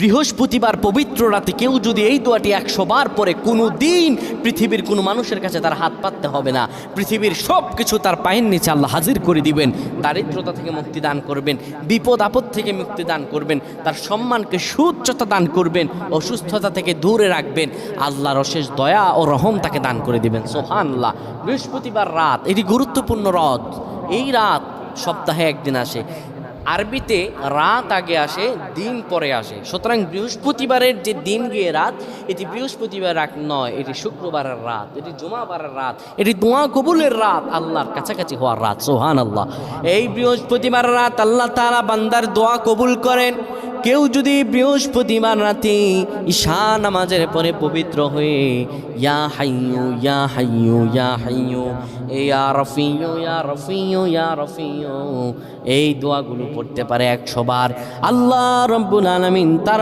বৃহস্পতিবার পবিত্র রাতে কেউ যদি এই দোয়াটি 100 বার পরে কোনো দিন পৃথিবীর কোনো মানুষের কাছে তার হাত পাততে হবে না। পৃথিবীর সব কিছু তার পায়ের নিচে আল্লাহ হাজির করে দিবেন। দারিদ্রতা থেকে মুক্তি দান করবেন, বিপদ আপদ থেকে মুক্তি দান করবেন, তার সম্মানকে সুউচ্চতা দান করবেন, অসুস্থতা থেকে দূরে রাখবেন। আল্লাহর অশেষ দয়া ও রহম তাকে দান করে দিবেন। সুবহানাল্লাহ। বৃহস্পতিবার রাত এটি গুরুত্বপূর্ণ রাত। এই রাত সপ্তাহে একদিন আসে। আরবিতে রাত আগে আসে, দিন পরে আসে। সুতরাং বৃহস্পতিবারের যে দিন গিয়ে রাত, এটি বৃহস্পতিবার রাত নয়, এটি শুক্রবারের রাত, এটি জুমাবারের রাত, এটি দোয়া কবুলের রাত, আল্লাহর কাছাকাছি হওয়ার রাত। সুবহানাল্লাহ। এই বৃহস্পতিবার রাত আল্লাহ তাআলা বান্দার দোয়া কবুল করেন। কেউ যদি বৃহস্পতিবার রাতে ঈশা নামাজের পরে পবিত্র হয়ে ইয়া হাইয়ু ইয়া হাইয়ু ইয়া হাইয়ু ইয়া রফিয়ু ইয়া রফিয়ু ইয়া রফিয়ু এই দোয়াগুলো পড়তে পারে 100 বার, আল্লাহ রাব্বুল আলামিন তার